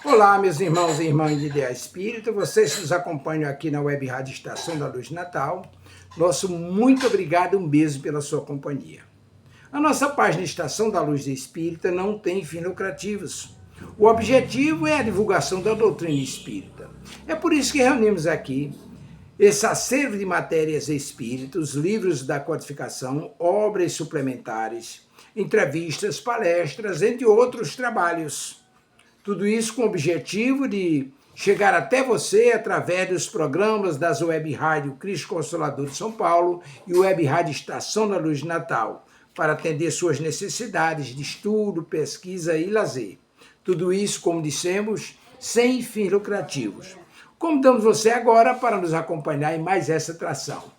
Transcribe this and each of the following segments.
Olá, meus irmãos e irmãs de Ideia Espírita, vocês que nos acompanham aqui na Web Rádio Estação da Luz de Natal, nosso muito obrigado, um beijo pela sua companhia. A nossa página Estação da Luz de Espírita não tem fins lucrativos. O objetivo é a divulgação da doutrina espírita. É por isso que reunimos aqui esse acervo de matérias espíritas, livros da codificação, obras suplementares, entrevistas, palestras, entre outros trabalhos. Tudo isso com o objetivo de chegar até você através dos programas das Web Rádio Cristo Consolador de São Paulo e Web Rádio Estação da Luz de Natal, para atender suas necessidades de estudo, pesquisa e lazer. Tudo isso, como dissemos, sem fins lucrativos. Convidamos você agora para nos acompanhar em mais essa atração.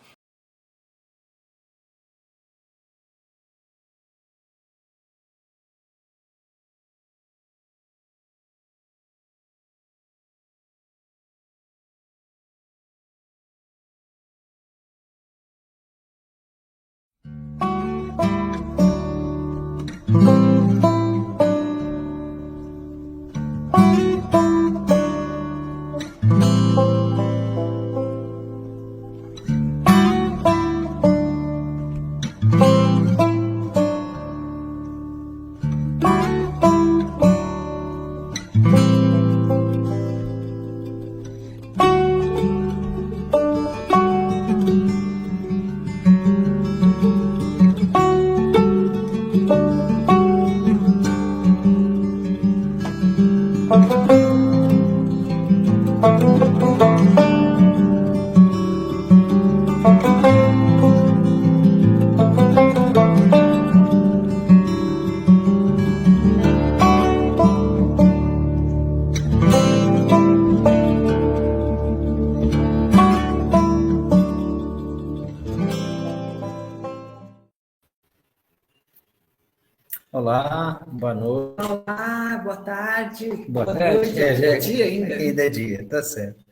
Olá, boa noite. Olá, boa tarde. Boa tarde. Noite, é dia ainda. Ainda é dia, tá certo.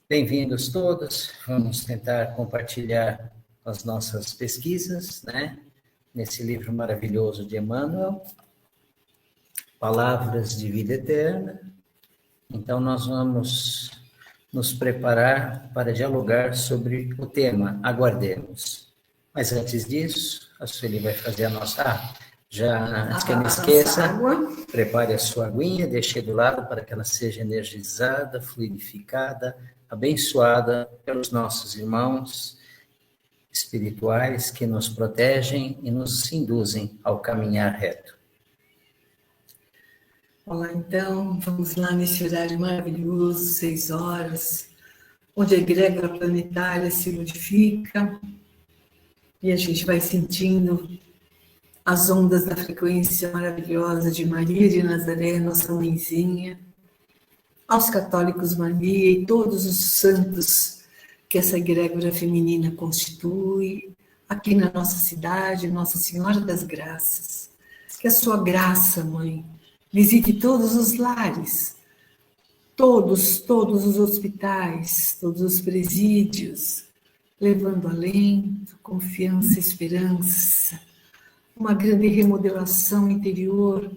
Bem-vindos todos. Vamos tentar compartilhar as nossas pesquisas, né? Nesse livro maravilhoso de Emmanuel, Palavras de Vida Eterna. Então, nós vamos nos preparar para dialogar sobre o tema Aguardemos. Mas antes disso, a Sueli vai fazer a nossa... Já, antes que eu me esqueça, prepare a sua aguinha, deixe do lado para que ela seja energizada, fluidificada, abençoada pelos nossos irmãos espirituais que nos protegem e nos induzem ao caminhar reto. Olá, então, vamos lá nesse horário maravilhoso, 6 horas, onde a egrégora planetária se modifica e a gente vai sentindo as ondas da frequência maravilhosa de Maria de Nazaré, nossa mãezinha, aos católicos Maria e todos os santos que essa egrégora feminina constitui, aqui na nossa cidade, Nossa Senhora das Graças. Que a sua graça, Mãe, visite todos os lares, todos os hospitais, todos os presídios, levando alento, confiança, esperança, uma grande remodelação interior,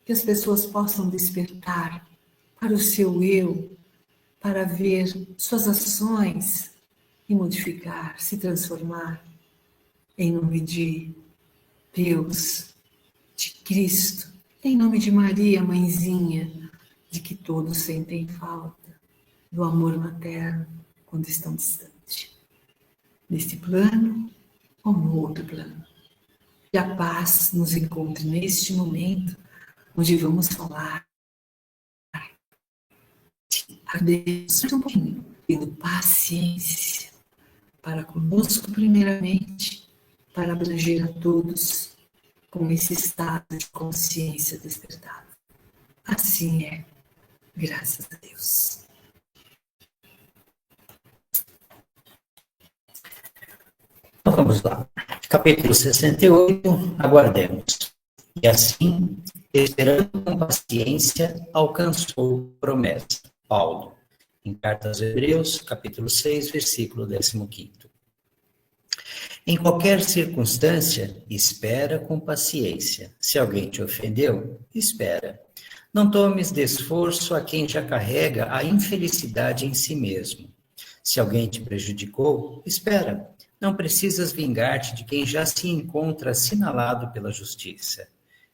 que as pessoas possam despertar para o seu eu, para ver suas ações e modificar, se transformar em nome de Deus, de Cristo, em nome de Maria, mãezinha, de que todos sentem falta do amor materno quando estão distantes, neste plano ou no outro plano. Que a paz nos encontre neste momento, onde vamos falar de agradecer um pouquinho, tendo paciência para conosco primeiramente, para abranger a todos com esse estado de consciência despertada. Assim é, graças a Deus. Então vamos lá. Capítulo 68, aguardemos. E assim, esperando com paciência, alcançou promessa. Paulo, em Carta aos Hebreus, capítulo 6, versículo 15. Em qualquer circunstância, espera com paciência. Se alguém te ofendeu, espera. Não tomes de esforço a quem já carrega a infelicidade em si mesmo. Se alguém te prejudicou, espera. Não precisas vingar-te de quem já se encontra assinalado pela justiça.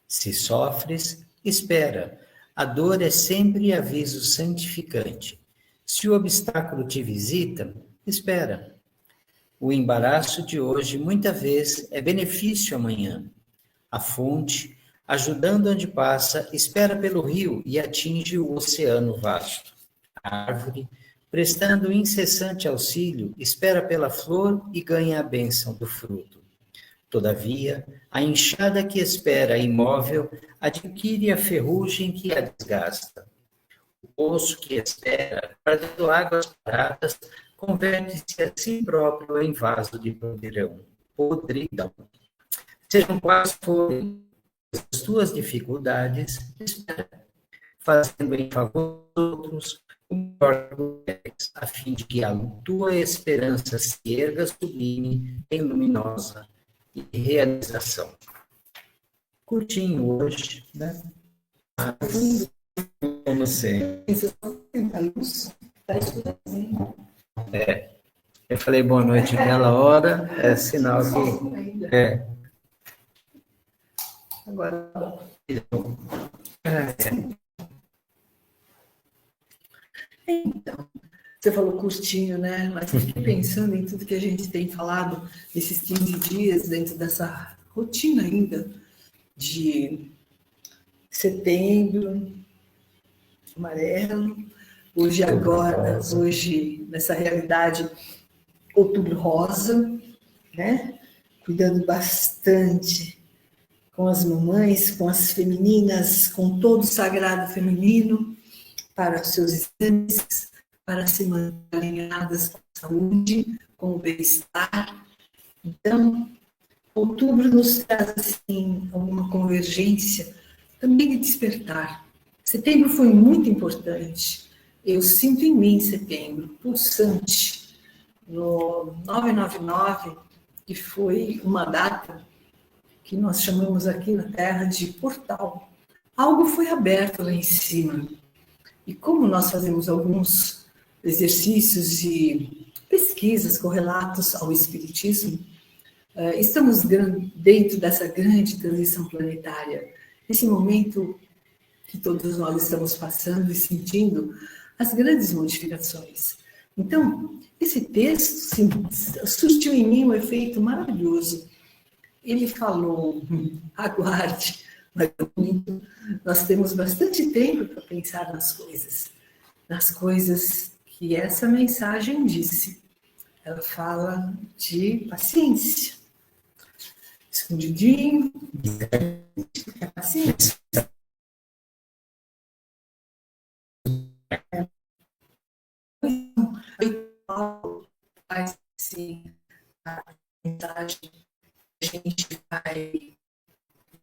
Se sofres, espera. A dor é sempre aviso santificante. Se o obstáculo te visita, espera. O embaraço de hoje, muita vez, é benefício amanhã. A fonte, ajudando onde passa, espera pelo rio e atinge o oceano vasto. A árvore, prestando incessante auxílio, espera pela flor e ganha a bênção do fruto. Todavia, a enxada que espera imóvel adquire a ferrugem que a desgasta. O poço que espera, guardando águas paradas, converte-se a si próprio em vaso de podridão. Sejam quais forem as tuas dificuldades, espera, fazendo em favor dos outros o melhor que puderes, a fim de que a tua esperança se erga sublime e luminosa e realização. Curtinho hoje, né? Mas, como sempre. Eu falei boa noite naquela hora, é sinal que... Agora... Então, você falou curtinho, né? Mas eu fiquei pensando em tudo que a gente tem falado nesses 15 dias, dentro dessa rotina ainda de setembro, amarelo, hoje agora, hoje nessa realidade, outubro rosa, né? Cuidando bastante com as mamães, com as femininas, com todo o sagrado feminino, para os seus exames, para se manter alinhadas com a saúde, com o bem-estar. Então, outubro nos traz assim, alguma convergência, também de despertar. Setembro foi muito importante. Eu sinto em mim setembro, pulsante, no 999, que foi uma data que nós chamamos aqui na Terra de portal. Algo foi aberto lá em cima. E como nós fazemos alguns exercícios e pesquisas correlatos ao Espiritismo, estamos dentro dessa grande transição planetária, esse momento que todos nós estamos passando e sentindo as grandes modificações. Então, esse texto surtiu em mim um efeito maravilhoso. Ele falou, aguarde, mas nós temos bastante tempo para pensar nas coisas que essa mensagem disse. Ela fala de paciência, escondidinho, paciência. Faz assim, a mensagem que a gente vai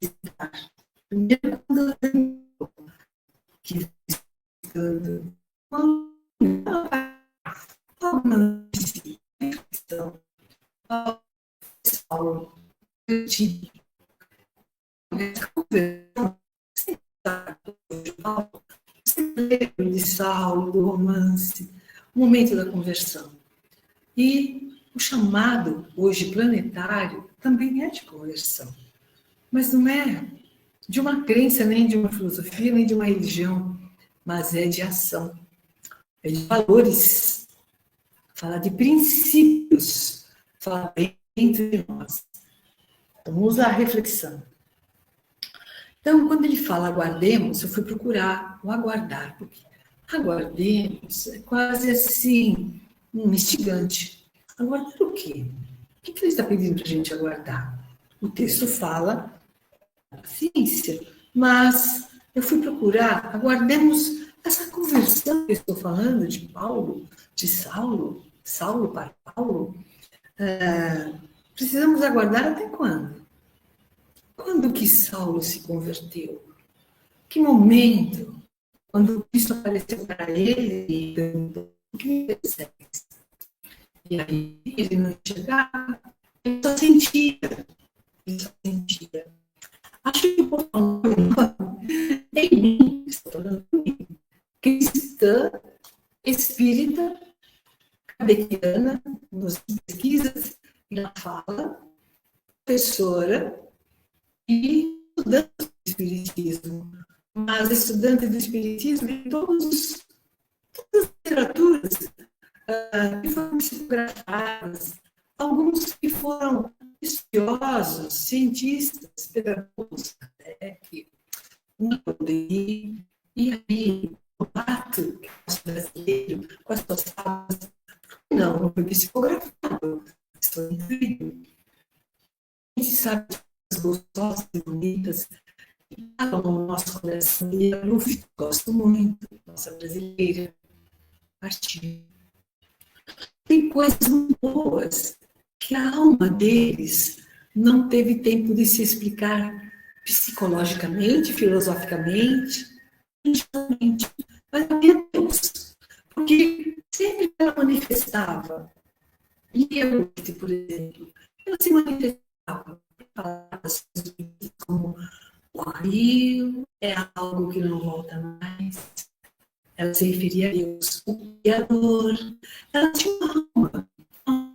visitar. Primeiro, quando que de Saulo, do romance, o momento da conversão. E o chamado, hoje planetário, também é de conversão. Mas não é de uma crença, nem de uma filosofia, nem de uma religião, mas é de ação, é de valores, fala de princípios, fala dentro de nós. Então, vamos usar a reflexão. Então, quando ele fala aguardemos, eu fui procurar o aguardar, porque aguardemos é quase assim, instigante. Aguardar o quê? O que ele está pedindo para a gente aguardar? O texto fala ciência, mas eu fui procurar, aguardemos essa conversão que eu estou falando de Paulo, de Saulo para Paulo. Precisamos aguardar até quando? Quando que Saulo se converteu? Que momento? Quando Cristo apareceu para ele e perguntou, o que me persegues? E aí ele não enxergava, ele só sentia. Acho que é em mim estou kardeciana, nas pesquisas, ela fala, professora e estudante do Espiritismo. Mas estudante do Espiritismo em todas as literaturas que foram psicografadas, alguns que foram estudiosos, cientistas, pedagogos, até que não poderia, e aí o ato brasileiro, com as suas falas, não foi psicografado, estou incrível. A gente sabe de coisas gostosas e bonitas que falam no nosso coração, e a Luft, gosto muito, nossa brasileira, partiu. Tem coisas muito boas que a alma deles não teve tempo de se explicar psicologicamente, filosoficamente, intimamente, mas meu Deus, porque sempre que ela manifestava, e eu, por exemplo, ela se manifestava palavras como o rio é algo que não volta mais. Ela se referia a Deus, o Criador. Ela tinha uma alma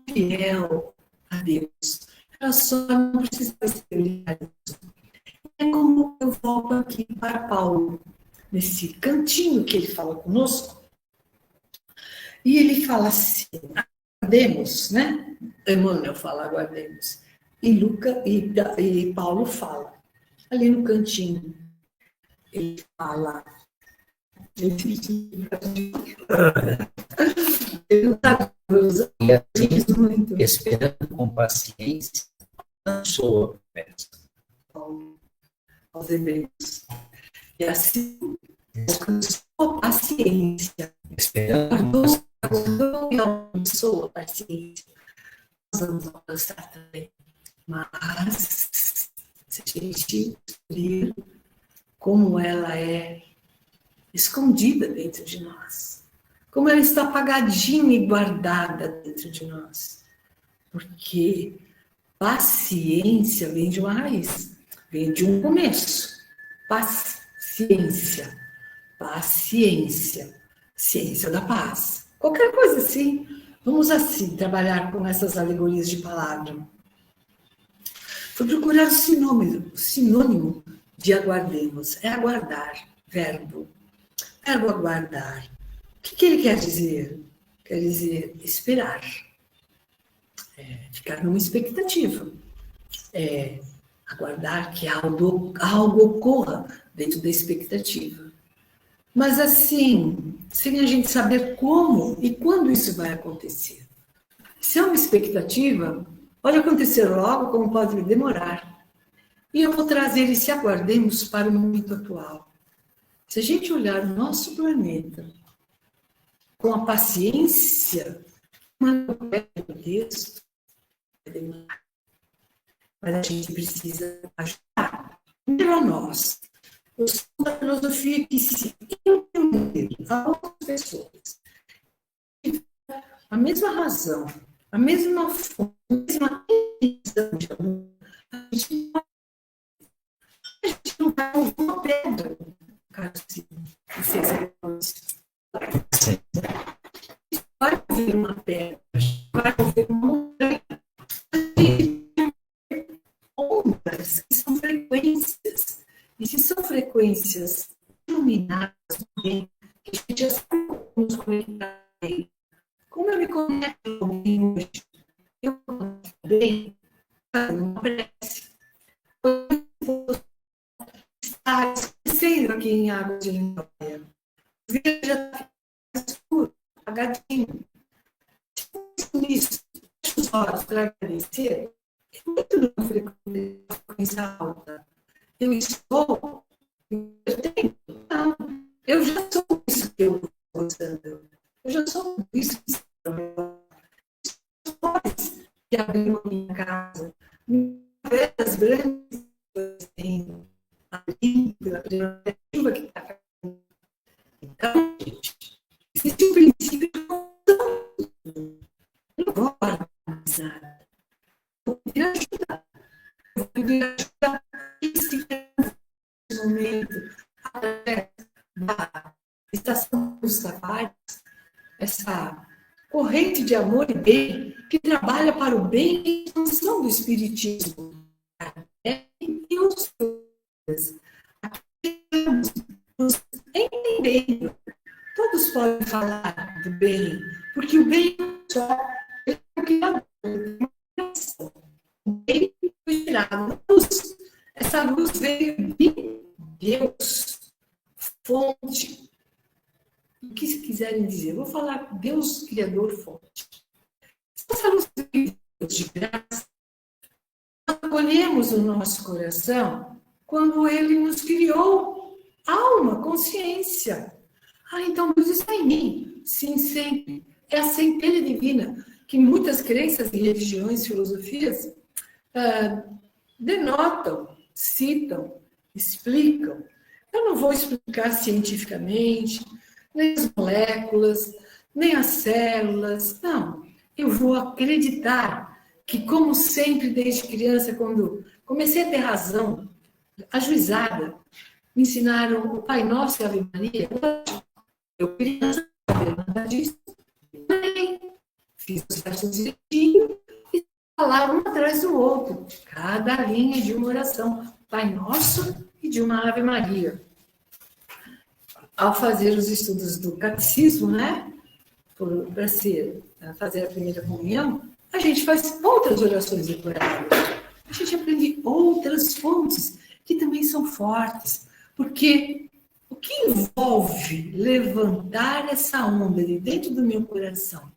fiel a Deus. Ela só não precisava exteriorizar isso. É como eu volto aqui para Paulo, nesse cantinho que ele fala conosco, e ele fala assim, aguardemos, né? Emmanuel fala, aguardemos. E Paulo fala, ali no cantinho, ele fala, ele não está muito. Esperando com paciência, não sou peça. Aos hebreus. E assim, alcançou a paciência. Esperando Aguardou e alcançou a paciência. Nós vamos alcançar também. Mas, se a gente descobrir como ela é escondida dentro de nós, como ela está apagadinha e guardada dentro de nós. Porque paciência vem de uma raiz, vem de um começo. Paciência, paciência, ciência da paz. Qualquer coisa assim. Vamos assim trabalhar com essas alegorias de palavra. Fui procurar o sinônimo de aguardemos. É aguardar, verbo. Verbo aguardar. O que ele quer dizer? Quer dizer esperar. Ficar numa expectativa. Aguardar que algo ocorra dentro da expectativa. Mas assim, sem a gente saber como e quando isso vai acontecer. Se é uma expectativa, pode acontecer logo, como pode demorar. E eu vou trazer esse aguardemos para o momento atual. Se a gente olhar o nosso planeta com a paciência, manda o texto, vai demorar. Mas a gente precisa ajudar. Primeiro a nós. Eu sou da filosofia que se entender a outras pessoas, a mesma razão, a mesma fonte, a mesma intenção de amor, a gente não vai ouvir uma pedra, cara, assim, vai ouvir uma pedra, vai ouvir uma montanha, ondas, que são frequências. E se são frequências iluminadas, que a gente já sabe como nos conectar bem. Como eu me conecto bem hoje? Eu me conecto bem fazendo uma prece. Eu vou estar esquecendo aqui em água de Lindóia. O vídeo já está escuro, apagadinho. Isso, fecha os olhos para agradecer. É muito numa frequência alta. Eu estou, eu tenho, não, eu já sou isso que eu estou gostando, eu já sou isso que que abriu a minha casa, as grandes coisas têm, a prerrogativa que está caindo. Então, gente, existe um princípio de eu não vou analisar, vou pedir ajuda, vou pedir ajuda nesse momento, através da estação dos trabalhos, essa corrente corrente de amor e bem que trabalha para o bem e expansão do espiritismo. E os nos entendendo. Todos podem falar do bem, porque o bem só é o criador. O bem foi tirado. Essa luz veio de Deus, fonte. O que quiserem dizer? Eu vou falar Deus, Criador, fonte. Essa luz veio de Deus de graça, nós acolhemos o nosso coração quando Ele nos criou alma, consciência. Então Deus está em mim. Sim, sempre. É a centelha divina, que muitas crenças e religiões, filosofias, denotam, citam, explicam. Eu não vou explicar cientificamente, nem as moléculas, nem as células, não. Eu vou acreditar que, como sempre, desde criança, quando comecei a ter razão, ajuizada, me ensinaram o Pai Nosso e a Ave Maria. Eu criança, não sabia nada disso. Fiz os versos direitinho e falaram um atrás do outro. Cada linha de uma oração. Pai Nosso e de uma Ave Maria. Ao fazer os estudos do catecismo, né? Para fazer a primeira comunhão, a gente faz outras orações decoradas. A gente aprende outras fontes que também são fortes. Porque o que envolve levantar essa onda de dentro do meu coração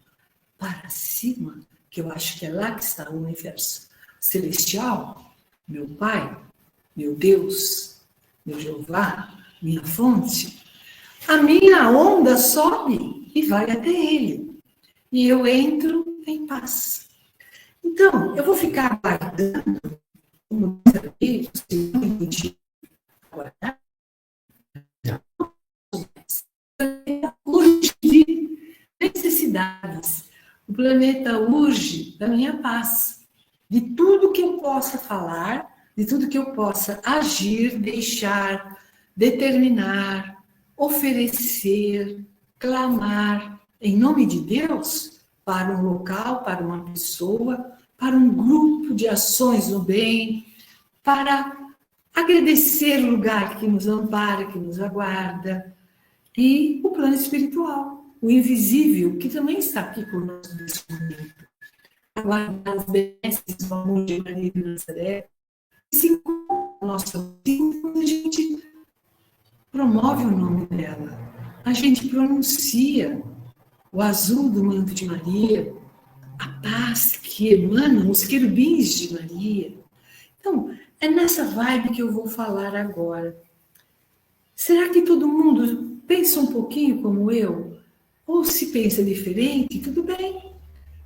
para cima, que eu acho que é lá que está o universo celestial, meu Pai, meu Deus, meu Jeová, minha fonte, a minha onda sobe e vai até Ele. E eu entro em paz. Então, eu vou ficar aguardando, como diz aqui, se aguardar, urge de necessidades. O planeta urge da minha paz, de tudo que eu possa falar, de tudo que eu possa agir, deixar, determinar, oferecer, clamar, em nome de Deus, para um local, para uma pessoa, para um grupo de ações no bem, para agradecer o lugar que nos ampara, que nos aguarda, e o plano espiritual, o invisível, que também está aqui conosco nesse momento. Aguardar os benesses do amor de Maria de Nazaré, e se encontra o nosso tempo, a gente promove o nome dela, a gente pronuncia o azul do manto de Maria, a paz que emana os querubins de Maria. Então, é nessa vibe que eu vou falar agora. Será que todo mundo pensa um pouquinho como eu? Ou se pensa diferente, tudo bem.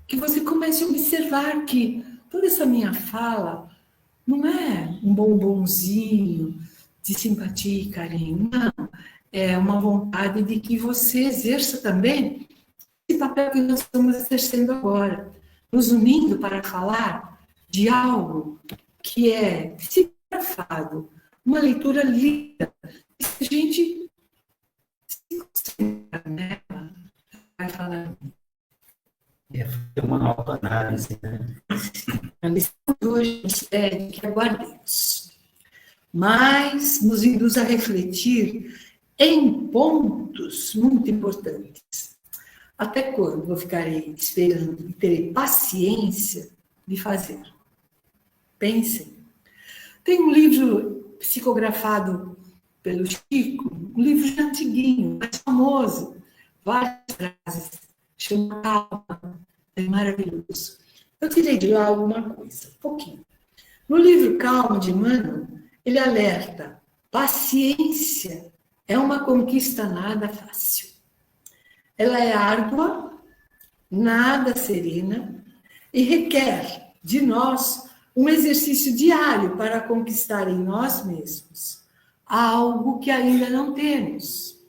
Que você comece a observar que toda essa minha fala não é um bombonzinho de simpatia e carinho, não. É uma vontade de que você exerça também esse papel que nós estamos exercendo agora, nos unindo para falar de algo que é psicografado, uma leitura linda. Se a gente se concentrar nela, vai falar. É uma autoanálise, né? A lição de hoje nos pede que aguardemos, mas nos induz a refletir em pontos muito importantes. Até quando eu ficarei esperando e terei paciência de fazer? Pensem. Tem um livro psicografado pelo Chico, um livro já antiguinho, mais famoso, várias frases, chama Calma, é maravilhoso. Eu tirei de lá alguma coisa, um pouquinho. No livro Calma, de Emmanuel, ele alerta: paciência é uma conquista nada fácil. Ela é árdua, nada serena e requer de nós um exercício diário para conquistar em nós mesmos algo que ainda não temos,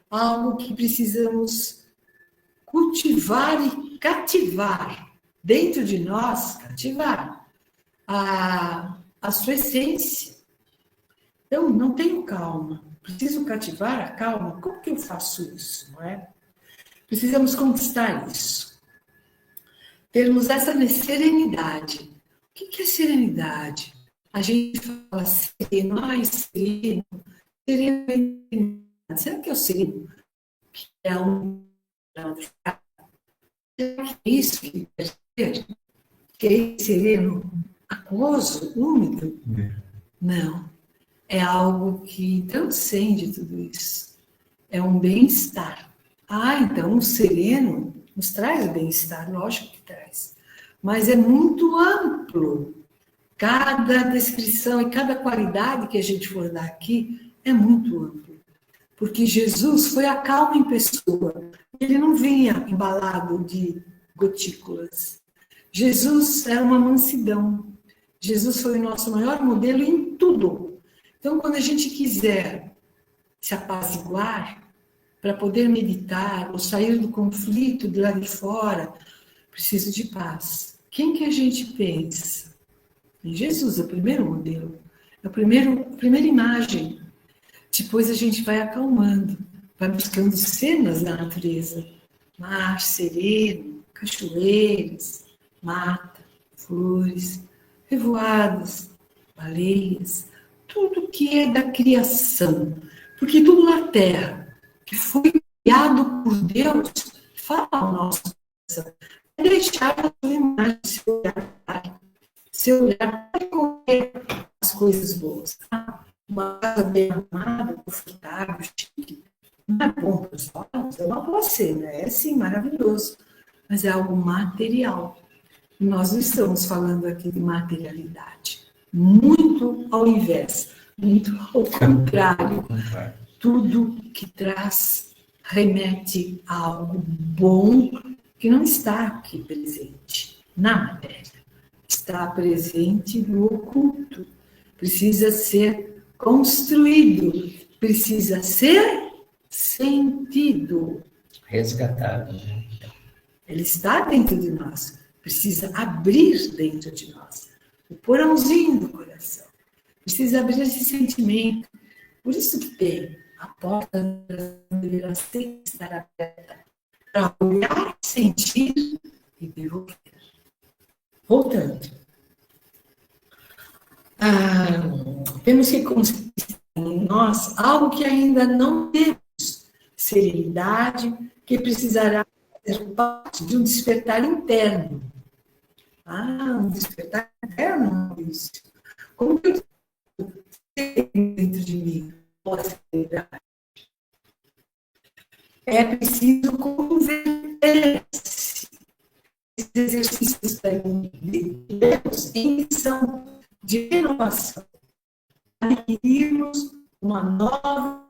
algo que precisamos cultivar e cativar dentro de nós, cativar a sua essência. Eu não tenho calma, preciso cativar a calma. Como que eu faço isso, não é? Precisamos conquistar isso. termos essa serenidade. O que é serenidade? A gente fala sereno, sereno, sereno. Será que é o sereno? Que é isso que quer dizer? Que é sereno, aquoso, úmido? Não. É algo que transcende tudo isso. É um bem-estar. Então o sereno nos traz o bem-estar, lógico que traz. Mas é muito amplo. Cada descrição e cada qualidade que a gente for dar aqui é muito amplo. Porque Jesus foi a calma em pessoa. Ele não vinha embalado de gotículas. Jesus era uma mansidão. Jesus foi o nosso maior modelo em tudo. Então, quando a gente quiser se apaziguar, para poder meditar ou sair do conflito de lá de fora, preciso de paz. Quem que a gente pensa? Em Jesus, é o primeiro modelo, é a primeira imagem. Depois a gente vai acalmando, vai buscando cenas da natureza. Mar sereno, cachoeiras, mata, flores, revoadas, baleias, tudo que é da criação. Porque tudo na Terra, que foi criado por Deus, fala ao nosso coração. É deixar a sua imagem, seu olhar para comer as coisas boas. Uma casa bem arrumada, confortável, chique. Não é bom para os olhos, não pode ser, né? É sim, maravilhoso. Mas é algo material. E nós não estamos falando aqui de materialidade. Muito ao invés, muito ao contrário. Tudo que traz remete a algo bom que não está aqui presente na matéria. Está presente no oculto. Precisa ser construído. Precisa ser sentido. Resgatado. Ele está dentro de nós. Precisa abrir dentro de nós. O porãozinho do coração. Precisa abrir esse sentimento. Por isso que tem a porta deverá sempre estar aberta para olhar, sentir e devolver. Voltando. Temos que conseguir em nós algo que ainda não temos. Serenidade, que precisará ser parte de um despertar interno. Um despertar interno, isso. Como que eu tenho dentro de mim? É preciso converter-se. Esses exercícios em missão de renovação. Adquirirmos uma nova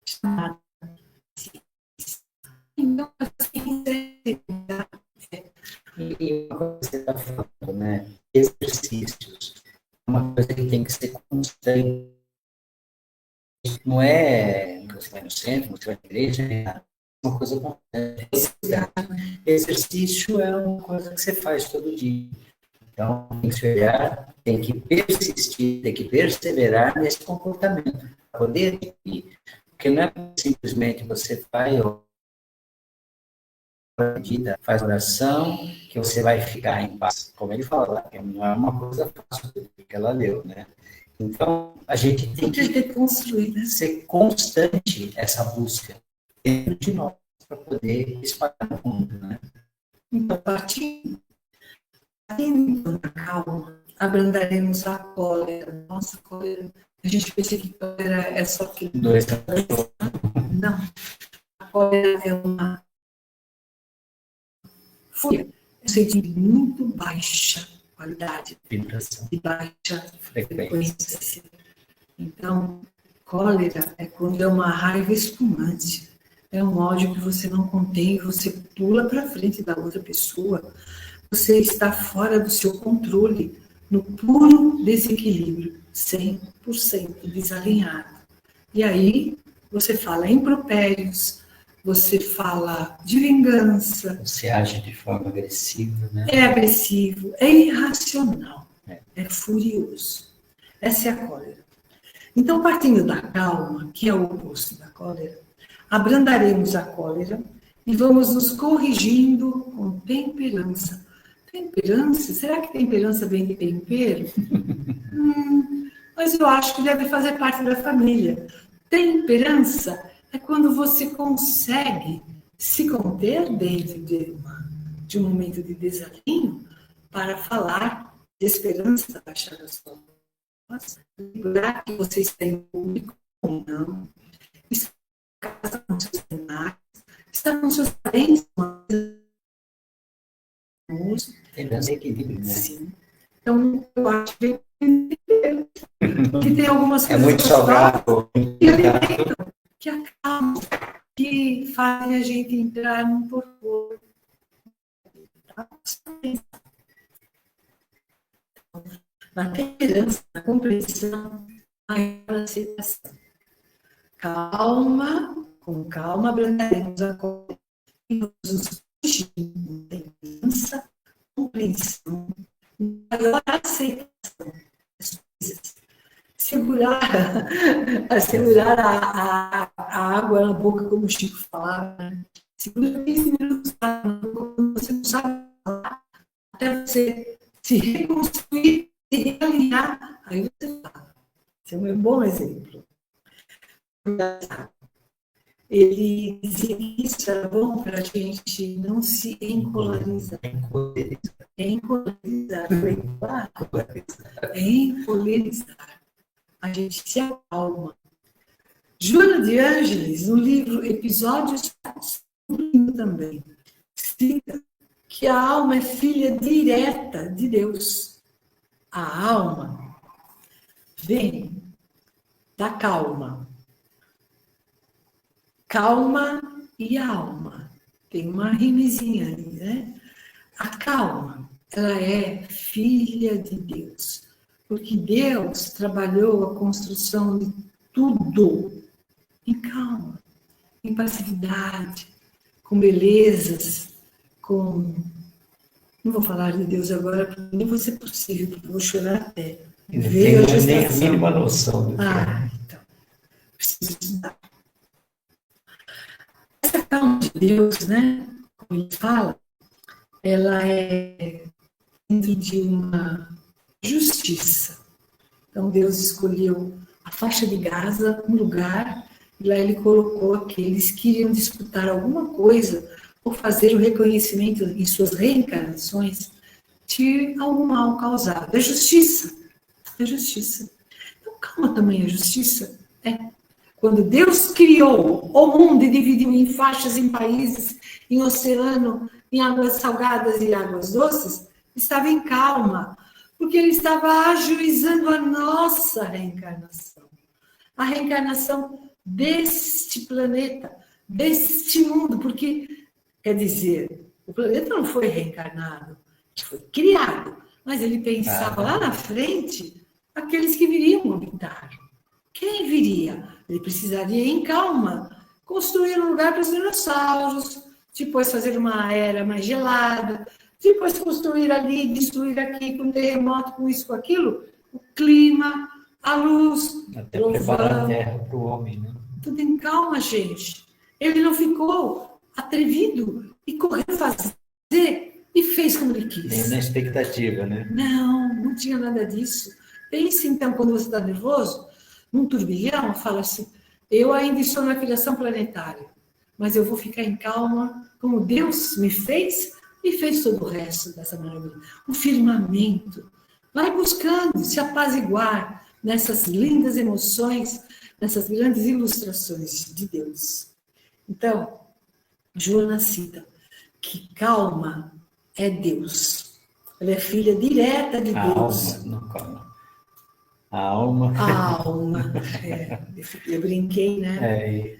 chamada ciência. Então, a ciência e uma coisa que você está falando, né? Exercícios. Uma coisa que tem que ser constante. Não é você vai no centro, você vai na igreja, é uma coisa constante. Exercício é uma coisa que você faz todo dia. Então, tem que se olhar, tem que persistir, tem que perseverar nesse comportamento. Para poder ir. Porque não é simplesmente você vai faz oração, que você vai ficar em paz. Como ele fala, não é uma coisa fácil que ela leu, né? Então, a gente tem que ser constante essa busca dentro de nós para poder espalhar o mundo, né? Então, partindo da calma, abrandaremos a cólera. Nossa, cólera. A gente pensa que cólera é só que... Não. A cólera é uma fúria. É um sentimento muito baixa qualidade, de baixa frequência. Então, cólera é quando é uma raiva espumante. É um ódio que você não contém, você pula para frente da outra pessoa. Você está fora do seu controle, no puro desequilíbrio, 100% desalinhado. E aí, você fala impropérios, você fala de vingança. Você age de forma agressiva, né? É agressivo, é irracional, é furioso. Essa é a cólera. Então, partindo da calma, que é o oposto da cólera, abrandaremos a cólera e vamos nos corrigindo com temperança. Temperança? Será que temperança vem de tempero? Mas eu acho que deve fazer parte da família. Temperança é quando você consegue se conter dentro de um momento de desalinho para falar de esperança, baixar a sua voz, lembrar que você está em público ou não, está em casa com seus cenários, está com seus parentes, Temperança e equilíbrio, né? sim. Então, eu acho que tem algumas coisas muito salgado, que acabam, que fazem a gente entrar num porto. Na temperança, na compreensão, na aceitação. Calma, com calma, abrandaremos a coisa e nos corrigimos. Temperança, compreensão, maior aceitação das coisas. Segurar a água na boca, como o Chico falava. Segura 15 minutos quando você não sabe falar, até você se reconstruir e realinhar. Aí você fala. Esse é um bom exemplo. Ele dizia que isso era bom para a gente não se encolarizar. Encolerizar. A gente se acalma. Joana de Ângeles, no livro Episódios também, cita que a alma é filha direta de Deus. A alma vem da calma. Calma e alma. Tem uma rimezinha ali, né? A calma, ela é filha de Deus. Porque Deus trabalhou a construção de tudo em calma, em passividade, com belezas, com... Não vou falar de Deus agora, porque nem vai ser possível, porque eu vou chorar até. Veio a nem a mínima noção. Então, preciso estudar. Essa calma de Deus, né, como ele fala, ela é dentro de uma justiça. Então, Deus escolheu a faixa de Gaza, um lugar, e lá ele colocou aqueles que iriam disputar alguma coisa ou fazer o reconhecimento em suas reencarnações de algum mal causado. É justiça. É justiça. Então, calma também é justiça. Quando Deus criou o mundo e dividiu em faixas, em países, em oceano, em águas salgadas e águas doces, estava em calma, porque ele estava ajuizando a nossa reencarnação. A reencarnação deste planeta, deste mundo, porque, quer dizer, o planeta não foi reencarnado, foi criado, mas ele pensava lá na frente aqueles que viriam habitar. Quem viria? Ele precisaria, em calma, construir um lugar para os dinossauros, depois fazer uma era mais gelada, depois construir ali, destruir aqui, com terremoto, com isso, com aquilo, o clima, a luz. Até preparar a terra para o homem, né? Tudo em calma, gente. Ele não ficou atrevido e correu fazer e fez como ele quis. Nem na expectativa, né? Não tinha nada disso. Pense, então, quando você está nervoso, num turbilhão, fala assim, eu ainda estou na criação planetária, mas eu vou ficar em calma, como Deus me fez e fez todo o resto dessa maravilha. O firmamento. Vai buscando se apaziguar nessas lindas emoções, nessas grandes ilustrações de Deus. Então, Joana cita que calma é Deus. Ela é filha direta de Deus. A alma, não calma. A alma. A alma. Eu brinquei, né?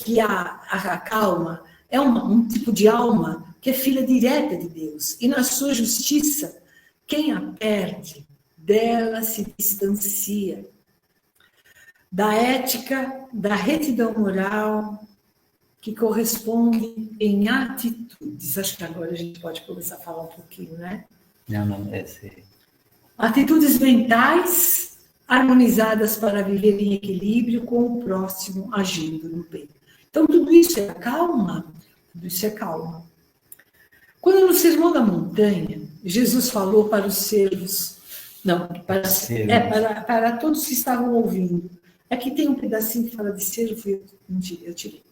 Que a calma é um tipo de alma que é filha direta de Deus. E na sua justiça, quem a perde, dela se distancia. Da ética, da retidão moral, que corresponde em atitudes. Acho que agora a gente pode começar a falar um pouquinho, né? Não, esse... Atitudes mentais harmonizadas para viver em equilíbrio com o próximo, agindo no bem. Então, tudo isso é a calma, Tudo isso é calma. Quando no Sermão da Montanha, Jesus falou para os servos, não, para todos que estavam ouvindo. Aqui tem um pedacinho que fala de servo, eu tirei.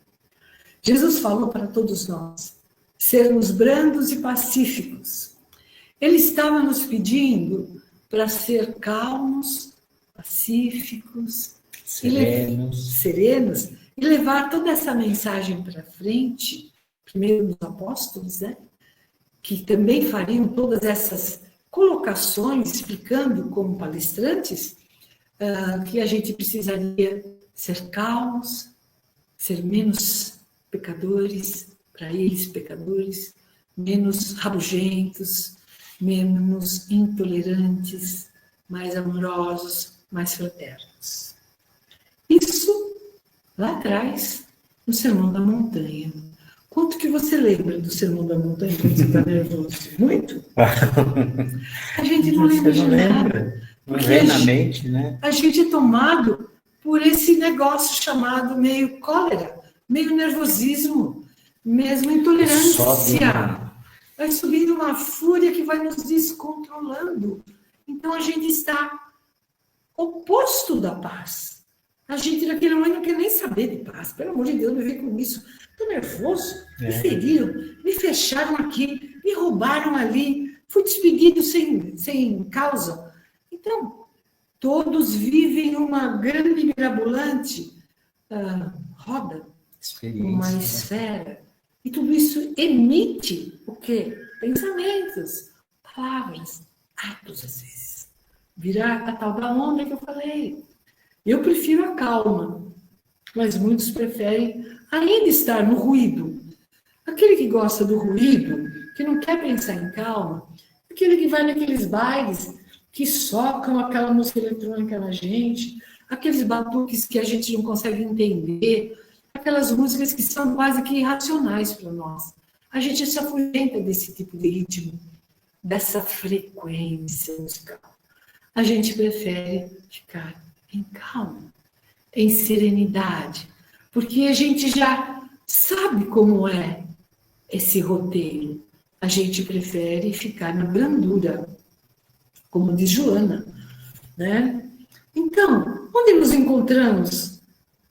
Jesus falou para todos nós sermos brandos e pacíficos. Ele estava nos pedindo para ser calmos, pacíficos, serenos, e levar toda essa mensagem para frente, primeiro dos apóstolos, né? Que também fariam todas essas colocações, explicando como palestrantes, que a gente precisaria ser calmos, ser menos pecadores, para eles pecadores, menos rabugentos, menos intolerantes, mais amorosos, mais fraternos. Isso lá atrás, no Sermão da Montanha. Quanto que você lembra do Sermão da Montanha quando você está nervoso? Muito? A gente não lembra de nada. Não vem na mente, né? A gente é tomado por esse negócio chamado meio cólera, meio nervosismo, mesmo intolerância. Vai subindo uma fúria que vai nos descontrolando. Então a gente está oposto da paz. A gente naquele momento não quer nem saber de paz. Pelo amor de Deus, me vem com isso. Estou nervoso, me feriram, me fecharam aqui, me roubaram ali, fui despedido sem causa. Então, todos vivem uma grande mirabolante roda, uma esfera. E tudo isso emite o quê? Pensamentos, palavras, atos às vezes. Virar a tal da onda que eu falei. Eu prefiro a calma, mas muitos preferem ainda estar no ruído. Aquele que gosta do ruído, que não quer pensar em calma, aquele que vai naqueles bailes que socam aquela música eletrônica na gente, aqueles batuques que a gente não consegue entender, aquelas músicas que são quase que irracionais para nós. A gente se afugenta desse tipo de ritmo, dessa frequência musical. A gente prefere ficar em calma, em serenidade, porque a gente já sabe como é esse roteiro. A gente prefere ficar na brandura, como diz Joana, né? Então, onde nos encontramos?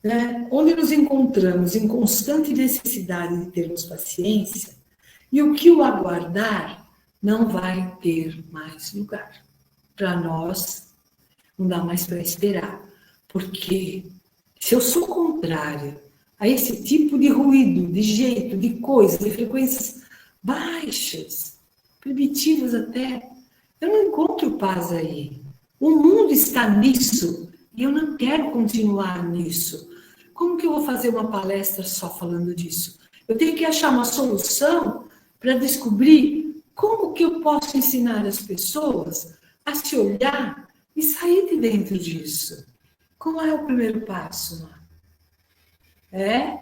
Né? Onde nos encontramos em constante necessidade de termos paciência, e o que o aguardar não vai ter mais lugar. Para nós, não dá mais para esperar, porque se eu sou contrária a esse tipo de ruído, de jeito, de coisa, de frequências baixas, primitivas até, eu não encontro paz aí. O mundo está nisso e eu não quero continuar nisso. Como que eu vou fazer uma palestra só falando disso? Eu tenho que achar uma solução para descobrir como que eu posso ensinar as pessoas a se olhar e sair de dentro disso. Qual é o primeiro passo? É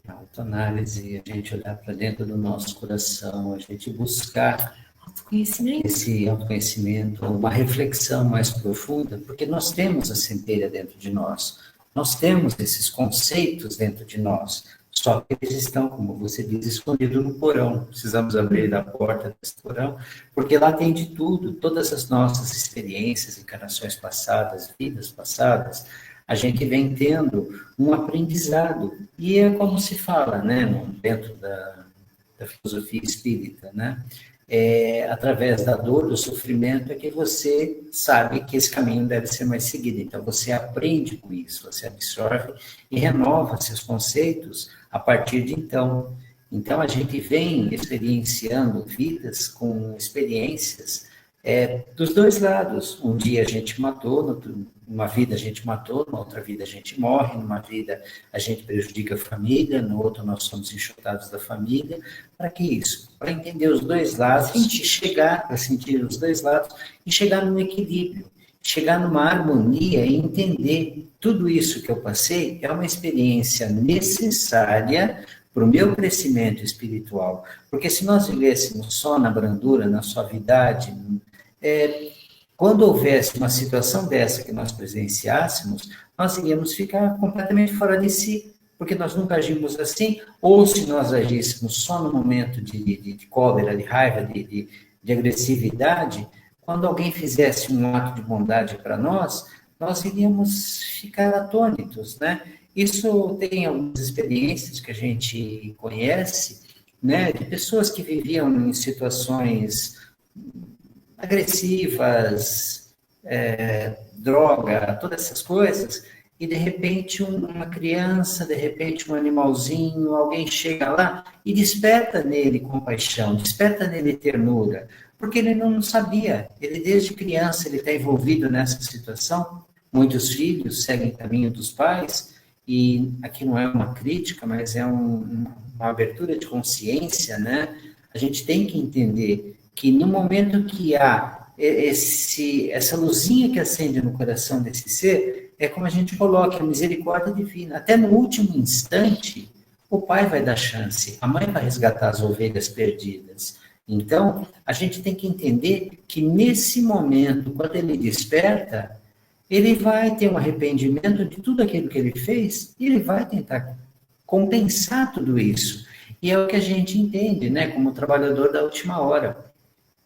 autoanálise, a gente olhar para dentro do nosso coração, a gente buscar autoconhecimento. Esse autoconhecimento, uma reflexão mais profunda, porque nós temos a centelha dentro de nós, nós temos esses conceitos dentro de nós, só que eles estão, como você diz, escondidos no porão. Precisamos abrir a porta desse porão, porque lá tem de tudo, todas as nossas experiências, encarnações passadas, vidas passadas, a gente vem tendo um aprendizado, e é como se fala, né, dentro da filosofia espírita, né, através da dor, do sofrimento, é que você sabe que esse caminho deve ser mais seguido. Então, você aprende com isso, você absorve e renova seus conceitos a partir de então. Então, a gente vem experienciando vidas com experiências dos dois lados. Um dia a gente matou, numa vida a gente matou, numa outra vida a gente morre, numa vida a gente prejudica a família, no outro nós somos enxotados da família. Para que isso? Para entender os dois lados, para sentir os dois lados e chegar num equilíbrio, chegar numa harmonia e entender tudo isso que eu passei é uma experiência necessária para o meu crescimento espiritual. Porque se nós vivêssemos só na brandura, na suavidade, quando houvesse uma situação dessa que nós presenciássemos, nós iríamos ficar completamente fora de si, porque nós nunca agimos assim, ou se nós agíssemos só no momento de cólera, de raiva, de agressividade, quando alguém fizesse um ato de bondade para nós iríamos ficar atônitos, né? Isso tem algumas experiências que a gente conhece, né, de pessoas que viviam em situações agressivas, droga, todas essas coisas, e de repente uma criança, de repente um animalzinho, alguém chega lá e desperta nele compaixão, desperta nele ternura, porque ele não sabia, ele desde criança ele está envolvido nessa situação. Muitos filhos seguem o caminho dos pais, e aqui não é uma crítica, mas é uma abertura de consciência, né? A gente tem que entender que no momento que há essa luzinha que acende no coração desse ser, é como a gente coloca a misericórdia divina. Até no último instante, o pai vai dar chance, a mãe vai resgatar as ovelhas perdidas. Então, a gente tem que entender que nesse momento, quando ele desperta, ele vai ter um arrependimento de tudo aquilo que ele fez e ele vai tentar compensar tudo isso. E é o que a gente entende, né, como trabalhador da última hora.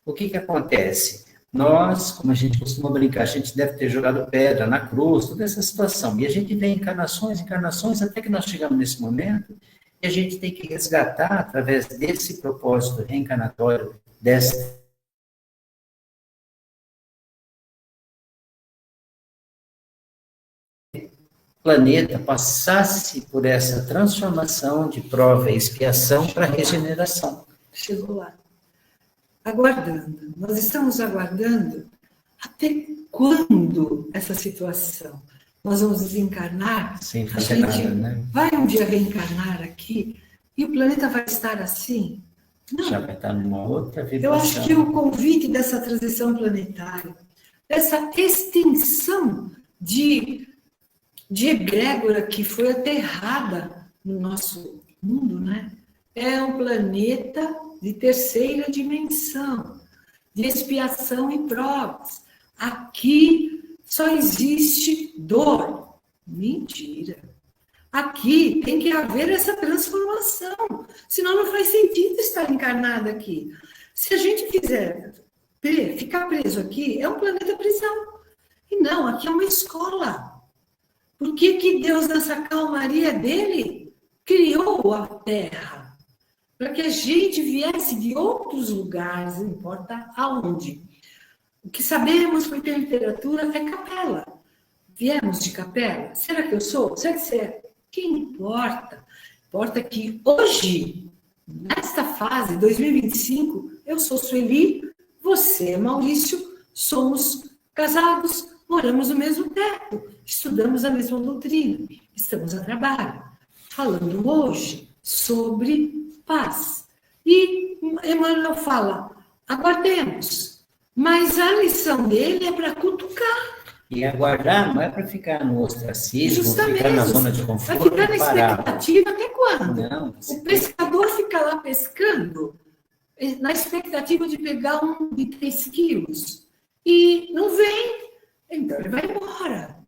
O que acontece? Nós, como a gente costuma brincar, a gente deve ter jogado pedra na cruz, toda essa situação. E a gente vem encarnações, até que nós chegamos nesse momento, e a gente tem que resgatar, através desse propósito reencarnatório, dessa planeta passasse por essa transformação de prova e expiação para regeneração. Chegou lá. Aguardando. Nós estamos aguardando até quando essa situação? Nós vamos desencarnar? Sem fazer nada, né? Vai um dia reencarnar aqui e o planeta vai estar assim? Não. Já vai estar numa outra vibração. Eu acho que o convite dessa transição planetária, dessa extinção de egrégora que foi aterrada no nosso mundo, né? É um planeta de terceira dimensão, de expiação e provas. Aqui só existe dor. Mentira. Aqui tem que haver essa transformação, senão não faz sentido estar encarnado aqui. Se a gente quiser ficar preso aqui, é um planeta prisão. E não, aqui é uma escola. Por que Deus, nessa calmaria dele, criou a Terra? Para que a gente viesse de outros lugares, não importa aonde. O que sabemos, porque a literatura é Capela. Viemos de Capela? Será que eu sou? Será que você é? Que importa? Importa que hoje, nesta fase, 2025, eu sou Sueli, você, Maurício, somos casados, moramos no mesmo teto, estudamos a mesma doutrina, estamos a trabalho, falando hoje sobre paz. E Emmanuel fala, aguardemos, mas a lição dele é para cutucar. E aguardar não é para ficar no ostracismo, Justamente, ficar na zona de conforto. vai ficar na expectativa até quando? Não, o pescador fica lá pescando na expectativa de pegar um de 3 quilos e não vem, então ele vai embora.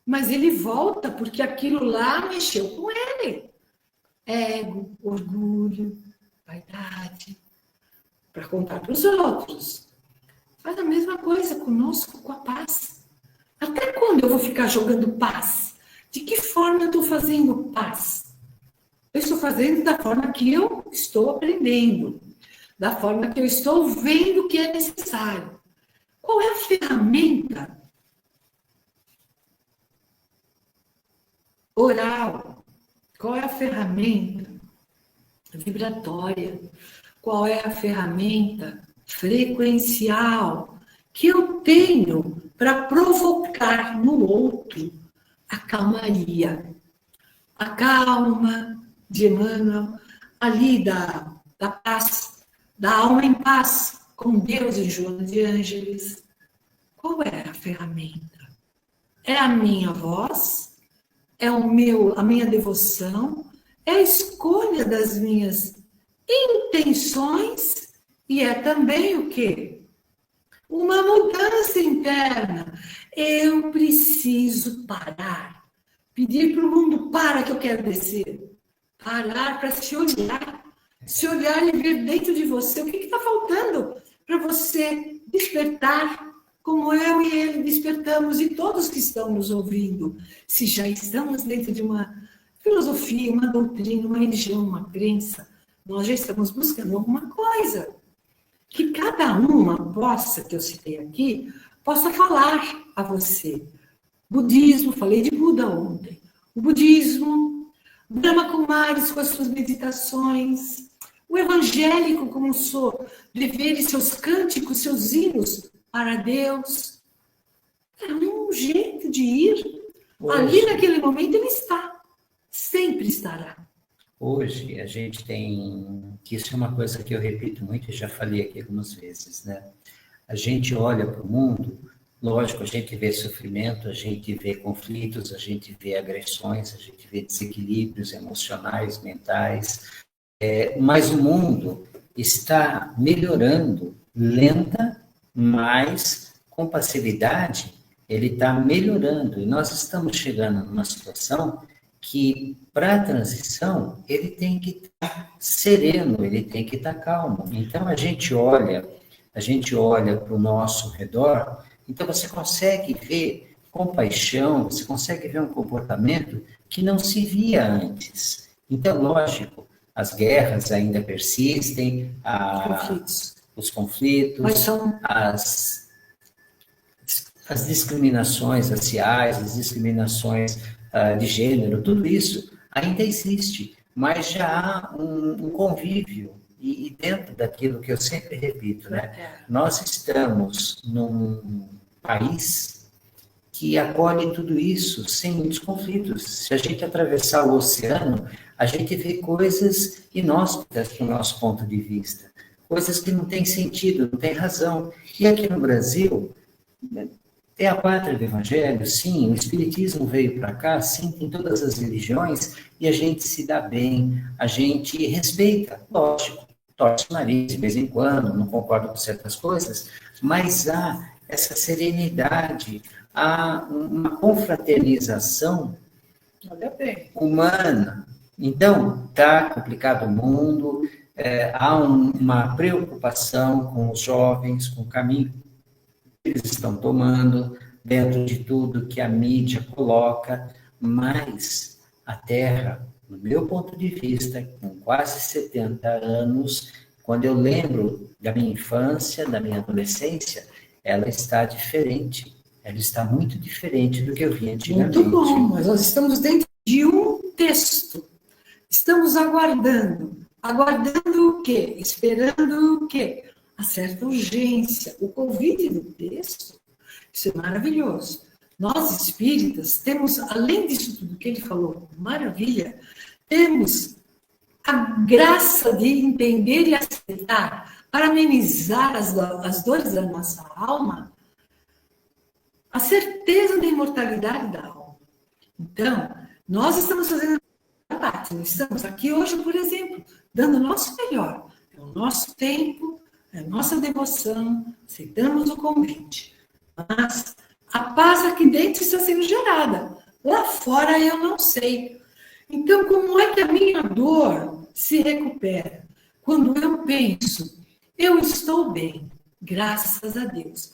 Mas ele volta porque aquilo lá mexeu com ele. Ego, orgulho, vaidade, para contar para os outros. Faz a mesma coisa conosco, com a paz. Até quando eu vou ficar jogando paz? De que forma eu estou fazendo paz? Eu estou fazendo da forma que eu estou aprendendo, da forma que eu estou vendo que é necessário. Qual é a ferramenta oral? Qual é a ferramenta vibratória? Qual é a ferramenta frequencial que eu tenho para provocar no outro a calmaria? A calma de Emmanuel, ali da paz, da alma em paz com Deus em Joana de Ângeles. Qual é a ferramenta? É a minha voz? É a minha devoção? É a escolha das minhas intenções? E é também o quê? Uma mudança interna. Eu preciso parar Pedir para o mundo, para que eu quero descer. Parar para se olhar e ver dentro de você o que está faltando para você despertar, como eu e ele despertamos, e todos que estão nos ouvindo. Se já estamos dentro de uma filosofia, uma doutrina, uma religião, uma crença, nós já estamos buscando alguma coisa. Que cada uma possa, que eu citei aqui, possa falar a você. Budismo, falei de Buda ontem. O budismo, Brahma Kumaris com as suas meditações, o evangélico como sou, deveres, seus cânticos, seus hinos para Deus. É um jeito de ir. Hoje, ali naquele momento ele está, sempre estará. Hoje a gente tem, que isso é uma coisa que eu repito muito e já falei aqui algumas vezes, né? A gente olha para o mundo, lógico, a gente vê sofrimento, a gente vê conflitos, a gente vê agressões, a gente vê desequilíbrios emocionais, mentais, mas o mundo está melhorando, lenta, mas com passividade, ele está melhorando. E nós estamos chegando numa situação que, para a transição, ele tem que estar sereno, ele tem que estar calmo. Então, a gente olha para o nosso redor, então você consegue ver compaixão, você consegue ver um comportamento que não se via antes. Então, lógico, as guerras ainda persistem, os conflitos, Mas são... as discriminações raciais, as discriminações de gênero, tudo isso ainda existe, mas já há um convívio, e dentro daquilo que eu sempre repito, né? Nós estamos num país que acolhe tudo isso sem muitos conflitos. Se a gente atravessar o oceano, a gente vê coisas inóspitas do nosso ponto de vista, coisas que não têm sentido, não têm razão. E aqui no Brasil, é a pátria do Evangelho, sim, o Espiritismo veio para cá, sim, tem todas as religiões, e a gente se dá bem, a gente respeita, lógico, torce o nariz de vez em quando, não concordo com certas coisas, mas há essa serenidade, há uma confraternização humana. Então, está complicado o mundo, há uma preocupação com os jovens, com o caminho que eles estão tomando, dentro de tudo que a mídia coloca, mas a Terra, no meu ponto de vista, com quase 70 anos, quando eu lembro da minha infância, da minha adolescência, ela está diferente. Ela está muito diferente do que eu vi antigamente. Muito bom, mas nós estamos dentro de um texto. Estamos aguardando. Aguardando o quê? Esperando o quê? A certa urgência. O convite do texto, isso é maravilhoso. Nós, espíritas, temos, além disso tudo que ele falou, maravilha, temos a graça de entender e aceitar, para amenizar as dores da nossa alma, a certeza da imortalidade da alma. Então, nós estamos fazendo a parte, nós estamos aqui hoje, por exemplo, dando o nosso melhor, é o nosso tempo, é a nossa devoção, aceitamos o convite. Mas a paz aqui dentro está sendo gerada, lá fora eu não sei. Então, como é que a minha dor se recupera? Quando eu penso, eu estou bem, graças a Deus.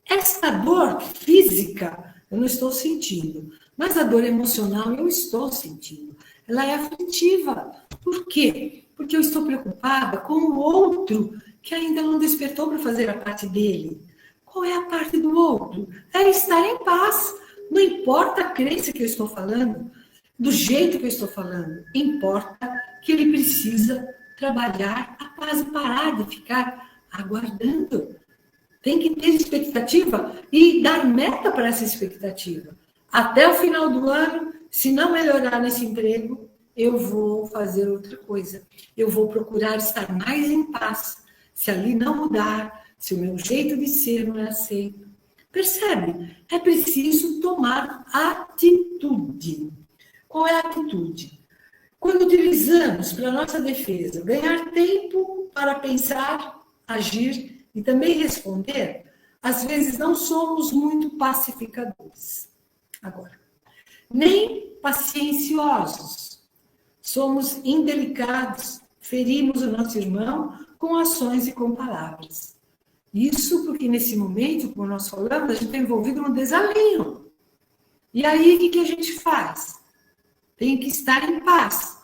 Essa dor física eu não estou sentindo, mas a dor emocional eu estou sentindo. Ela é aflitiva. Por quê? Porque eu estou preocupada com o outro que ainda não despertou para fazer a parte dele. Qual é a parte do outro? É estar em paz. Não importa a crença que eu estou falando, do jeito que eu estou falando, importa que ele precisa trabalhar a paz e parar de ficar aguardando. Tem que ter expectativa e dar meta para essa expectativa. Até o final do ano, se não melhorar nesse emprego, eu vou fazer outra coisa. Eu vou procurar estar mais em paz. Se ali não mudar, se o meu jeito de ser não é aceito. Percebe? É preciso tomar atitude. Qual é a atitude? Quando utilizamos para a nossa defesa, ganhar tempo para pensar, agir e também responder, às vezes não somos muito pacificadores. Agora, nem pacienciosos. Somos indelicados, ferimos o nosso irmão com ações e com palavras. Isso porque nesse momento, como nós falamos, a gente está envolvido num desalinho. E aí, o que a gente faz? Tem que estar em paz.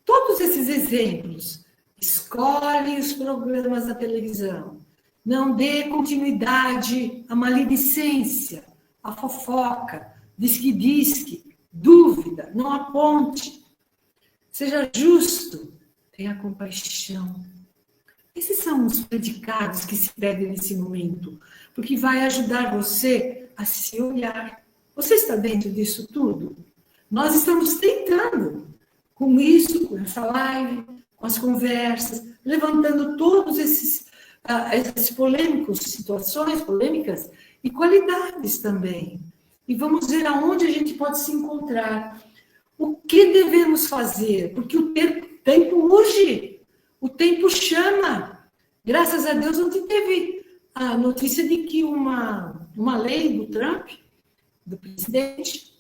Todos esses exemplos, escolhe os programas da televisão, não dê continuidade à maledicência, à fofoca, diz-que, dúvida, não aponte. Seja justo, tenha compaixão. Esses são os predicados que se pedem nesse momento, porque vai ajudar você a se olhar. Você está dentro disso tudo? Nós estamos tentando, com isso, com essa live, com as conversas, levantando todos esses polêmicos, situações polêmicas e qualidades também. E vamos ver aonde a gente pode se encontrar. O que devemos fazer? Porque o tempo urge, o tempo chama. Graças a Deus, ontem teve a notícia de que uma lei do Trump, do presidente,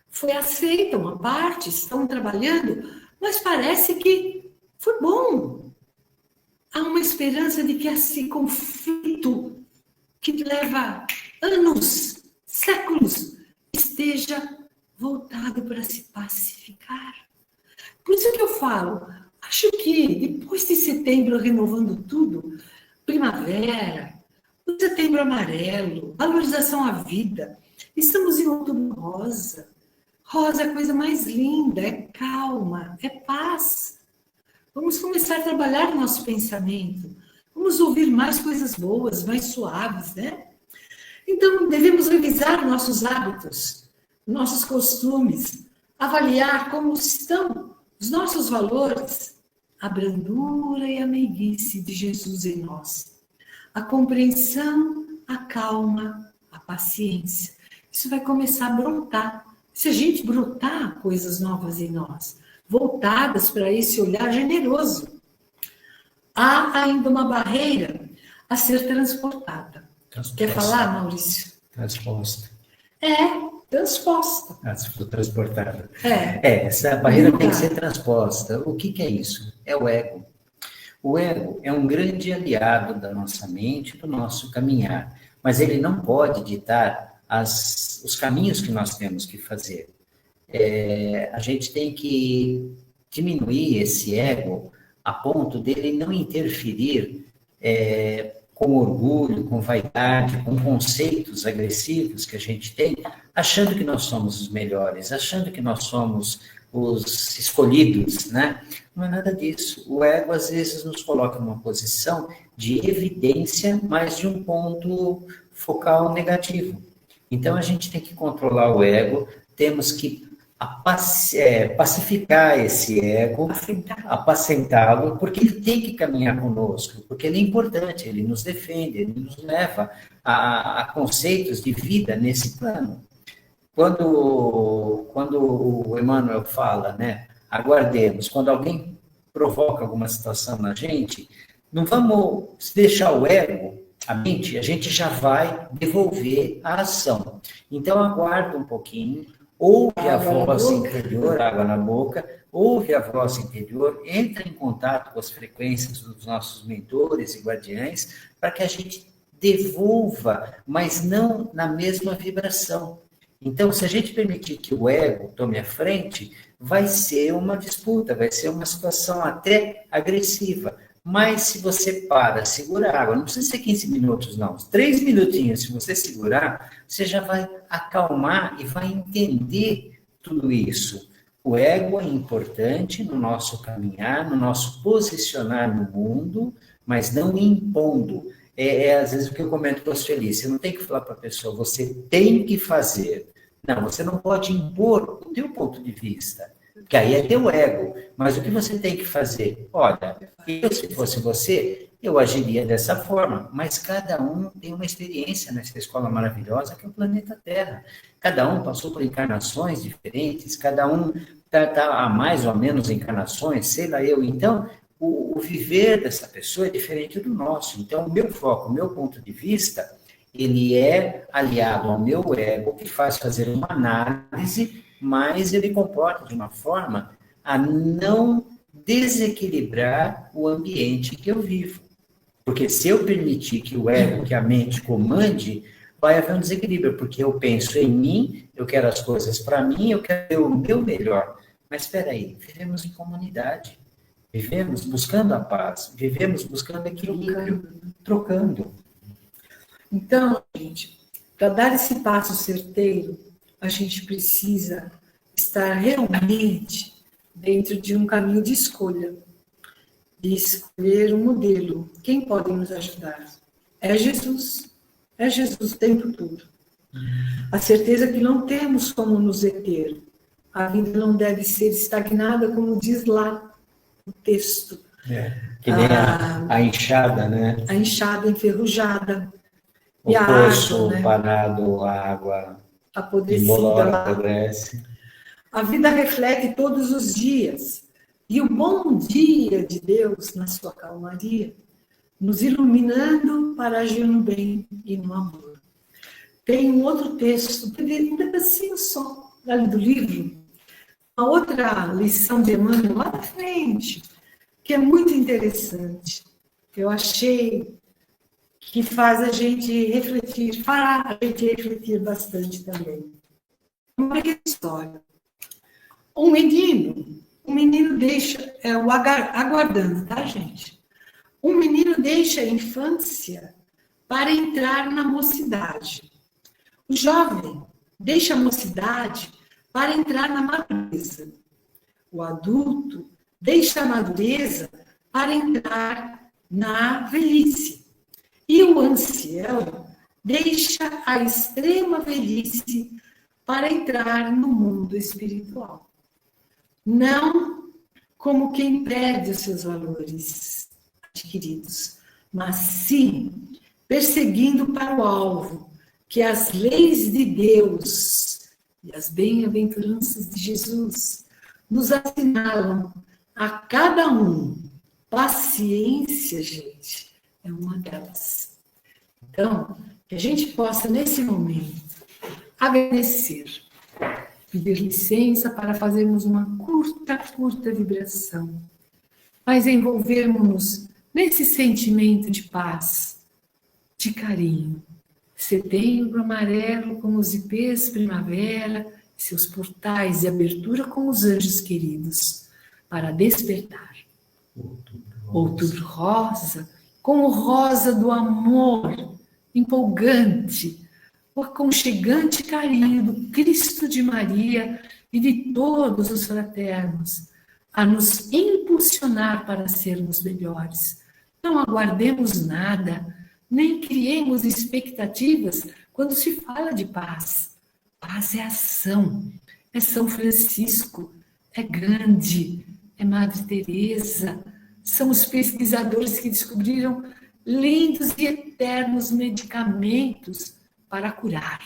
foi aceita, uma parte, estão trabalhando, mas parece que foi bom. Há uma esperança de que esse conflito, que leva anos, séculos, esteja voltado para se pacificar. Por isso que eu falo, acho que depois de setembro renovando tudo, primavera, o setembro amarelo, valorização à vida, estamos em outubro rosa. Rosa é a coisa mais linda, é calma, é paz. Vamos começar a trabalhar o nosso pensamento. Vamos ouvir mais coisas boas, mais suaves, né? Então, devemos revisar nossos hábitos, nossos costumes, avaliar como estão os nossos valores, a brandura e a meiguice de Jesus em nós, a compreensão, a calma, a paciência. Isso vai começar a brotar. Se a gente brotar coisas novas em nós, voltadas para esse olhar generoso, há ainda uma barreira a ser transportada. Quer falar, Maurício? Transposta. Transposta. Transportada. É. Essa barreira tem que ser transposta. O que é isso? É o ego. O ego é um grande aliado da nossa mente, do nosso caminhar, mas ele não pode ditar os caminhos que nós temos que fazer. A gente tem que diminuir esse ego a ponto dele não interferir com orgulho, com vaidade, com conceitos agressivos que a gente tem, achando que nós somos os melhores, achando que nós somos os escolhidos, né? Não é nada disso. O ego, às vezes, nos coloca numa posição de evidência, mas de um ponto focal negativo. Então, a gente tem que controlar o ego, temos que pacificar esse ego, apacentá-lo, porque ele tem que caminhar conosco, porque ele é importante, ele nos defende, ele nos leva a conceitos de vida nesse plano. Quando o Emmanuel fala, né, aguardemos, quando alguém provoca alguma situação na gente, não vamos deixar o ego, a mente, a gente já vai devolver a ação. Então, aguarda um pouquinho, ouve a voz interior, água na boca, ouve a voz interior, entra em contato com as frequências dos nossos mentores e guardiães, para que a gente devolva, mas não na mesma vibração. Então, se a gente permitir que o ego tome a frente, vai ser uma disputa, vai ser uma situação até agressiva. Mas se você segura a água, não precisa ser 15 minutos, não. 3 minutinhos, se você segurar, você já vai acalmar e vai entender tudo isso. O ego é importante no nosso caminhar, no nosso posicionar no mundo, mas não impondo. Às vezes o que eu comento com as Felícias, você não tem que falar para a pessoa, você tem que fazer. Não, você não pode impor o teu ponto de vista. Que aí é teu ego, mas o que você tem que fazer? Olha, se fosse você, eu agiria dessa forma, mas cada um tem uma experiência nessa escola maravilhosa que é o planeta Terra. Cada um passou por encarnações diferentes, cada um está há mais ou menos encarnações, sei lá eu. Então, o viver dessa pessoa é diferente do nosso. Então, o meu foco, o meu ponto de vista ele é aliado ao meu ego, que faz fazer uma análise, mas ele comporta de uma forma a não desequilibrar o ambiente que eu vivo. Porque se eu permitir que o ego, que a mente comande, vai haver um desequilíbrio, porque eu penso em mim, eu quero as coisas para mim, eu quero o meu melhor. Mas espera aí, vivemos em comunidade, vivemos buscando a paz, vivemos buscando equilíbrio, trocando. Então, gente, para dar esse passo certeiro, a gente precisa estar realmente dentro de um caminho de escolha, de escolher um modelo. Quem pode nos ajudar? É Jesus o tempo todo. A certeza que não temos como nos deter. A vida não deve ser estagnada, como diz lá no texto. Que nem a enxada, né? A enxada enferrujada. O e a poço água, né? parado, a água Apodrecida. apodrece. A vida reflete todos os dias. E o bom dia de Deus, na sua calmaria, nos iluminando para agir no bem e no amor. Tem um outro texto, um pedacinho só, ali do livro, uma outra lição de Emmanuel lá na frente, que é muito interessante. Eu achei que faz a gente refletir, fará a gente refletir bastante também. Uma pequena história. Um menino deixa, o aguardando, tá, gente? Um menino deixa a infância para entrar na mocidade. O jovem deixa a mocidade para entrar na madureza. O adulto deixa a madureza para entrar na velhice. E o ancião deixa a extrema velhice para entrar no mundo espiritual. Não como quem perde os seus valores adquiridos, mas sim perseguindo para o alvo, que as leis de Deus e as bem-aventuranças de Jesus nos assinalam a cada um. Paciência, gente, é uma delas. Então, que a gente possa, nesse momento, agradecer, pedir licença para fazermos uma curta vibração, mas envolvermos-nos nesse sentimento de paz, de carinho. Setembro amarelo como os ipês primavera, seus portais de abertura como os anjos queridos, para despertar. Outubro rosa, como rosa do amor, empolgante, o aconchegante carinho do Cristo de Maria e de todos os fraternos, a nos impulsionar para sermos melhores. Não aguardemos nada, nem criemos expectativas quando se fala de paz. Paz é ação, é São Francisco, é Gandhi, é Madre Teresa, são os pesquisadores que descobriram lindos e eternos medicamentos para curar.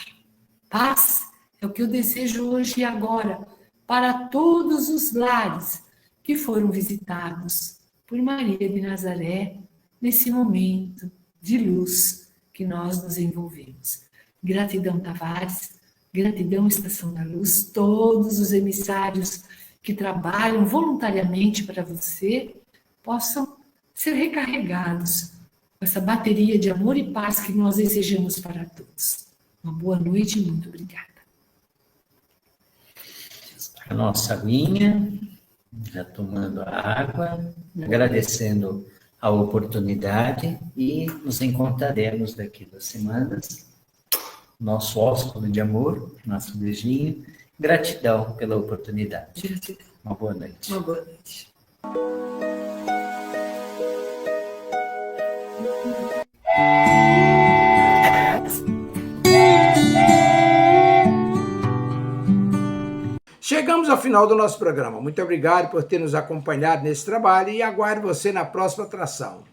Paz é o que eu desejo hoje e agora para todos os lares que foram visitados por Maria de Nazaré nesse momento de luz que nós nos envolvemos. Gratidão, Tavares, gratidão, Estação da Luz, todos os emissários que trabalham voluntariamente para você possam ser recarregados com essa bateria de amor e paz que nós desejamos para todos. Uma boa noite e muito obrigada. A nossa aguinha, já tomando a água, agradecendo a oportunidade e nos encontraremos daqui 2 semanas. Nosso ósculo de amor, nosso beijinho. Gratidão pela oportunidade. Gratidão. Uma boa noite. Uma boa noite. Chegamos ao final do nosso programa. Muito obrigado por ter nos acompanhado nesse trabalho e aguardo você na próxima atração.